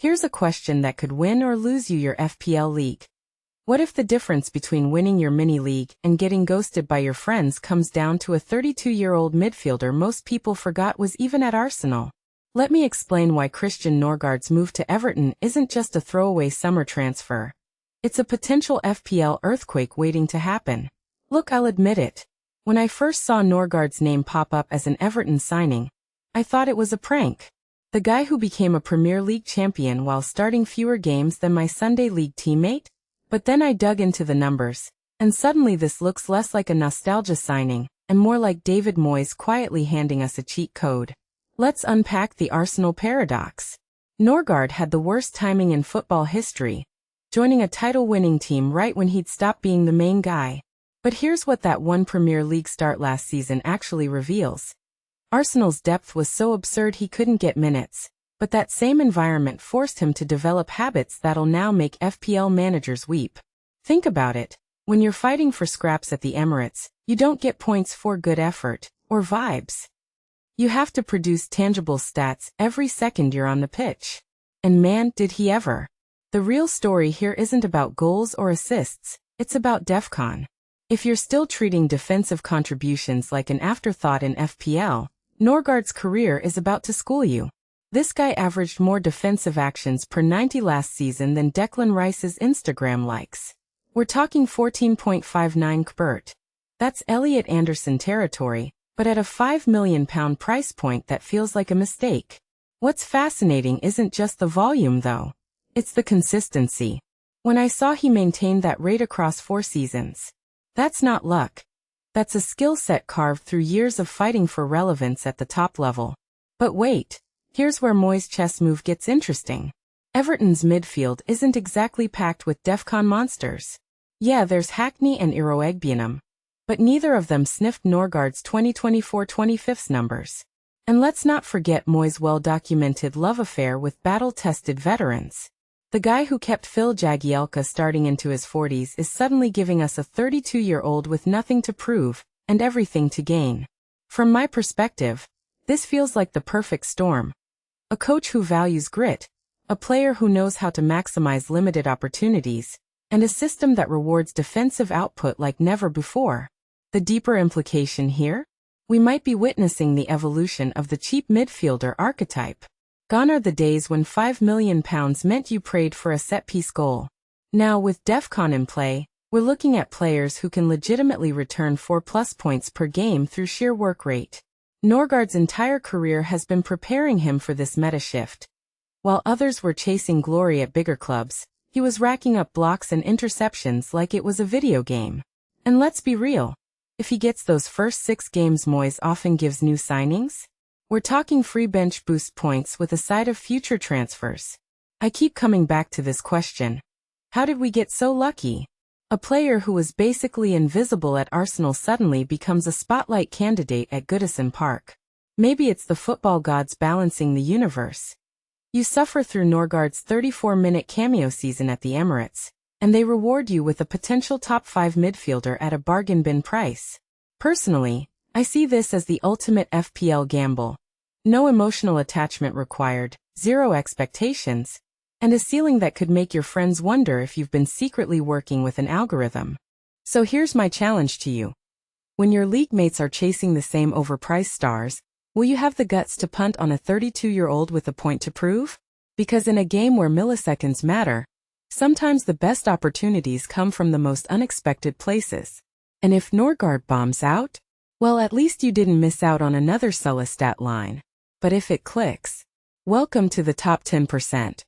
Here's a question that could win or lose you your FPL league. What if the difference between winning your mini league and getting ghosted by your friends comes down to a 32-year-old midfielder most people forgot was even at Arsenal? Let me explain why Christian Norgaard's move to Everton isn't just a throwaway summer transfer. It's a potential FPL earthquake waiting to happen. Look, I'll admit it. When I first saw Norgaard's name pop up as an Everton signing, I thought it was a prank. The guy who became a Premier League champion while starting fewer games than my Sunday league teammate? But then I dug into the numbers, and suddenly this looks less like a nostalgia signing, and more like David Moyes quietly handing us a cheat code. Let's unpack the Arsenal paradox. Norgaard had the worst timing in football history, joining a title-winning team right when he'd stopped being the main guy. But here's what that one Premier League start last season actually reveals. Arsenal's depth was so absurd he couldn't get minutes, but that same environment forced him to develop habits that'll now make FPL managers weep. Think about it. When you're fighting for scraps at the Emirates, you don't get points for good effort or vibes. You have to produce tangible stats every second you're on the pitch. And man, did he ever. The real story here isn't about goals or assists, it's about DEFCON. If you're still treating defensive contributions like an afterthought in FPL, Norgaard's career is about to school you. This guy averaged more defensive actions per 90 last season than Declan Rice's Instagram likes. We're talking 14.59 kbert. That's Elliot Anderson territory, but at a £5 million price point that feels like a mistake. What's fascinating isn't just the volume though. It's the consistency. When I saw he maintained that rate across 4 seasons. That's not luck. That's a skill set carved through years of fighting for relevance at the top level. But wait, here's where Moyes' chess move gets interesting. Everton's midfield isn't exactly packed with DEFCON monsters. Yeah, there's Hackney and Iroegbianum, but neither of them sniffed Norgaard's 2024-25 numbers. And let's not forget Moyes' well-documented love affair with battle-tested veterans. The guy who kept Phil Jagielka starting into his 40s is suddenly giving us a 32-year-old with nothing to prove and everything to gain. From my perspective, this feels like the perfect storm. A coach who values grit, a player who knows how to maximize limited opportunities, and a system that rewards defensive output like never before. The deeper implication here? We might be witnessing the evolution of the cheap midfielder archetype. Gone are the days when £5 million meant you prayed for a set-piece goal. Now, with DEFCON in play, we're looking at players who can legitimately return 4+ points per game through sheer work rate. Norgaard's entire career has been preparing him for this meta shift. While others were chasing glory at bigger clubs, he was racking up blocks and interceptions like it was a video game. And let's be real. If he gets those first 6 games Moyes often gives new signings, we're talking free bench boost points with a side of future transfers. I keep coming back to this question. How did we get so lucky? A player who was basically invisible at Arsenal suddenly becomes a spotlight candidate at Goodison Park. Maybe it's the football gods balancing the universe. You suffer through Norgaard's 34-minute cameo season at the Emirates, and they reward you with a potential top 5 midfielder at a bargain bin price. Personally, I see this as the ultimate FPL gamble. No emotional attachment required, 0 expectations, and a ceiling that could make your friends wonder if you've been secretly working with an algorithm. So here's my challenge to you. When your league mates are chasing the same overpriced stars, will you have the guts to punt on a 32-year-old with a point to prove? Because in a game where milliseconds matter, sometimes the best opportunities come from the most unexpected places. And if Norgaard bombs out, well, at least you didn't miss out on another Sulla stat line. But if it clicks, welcome to the top 10%.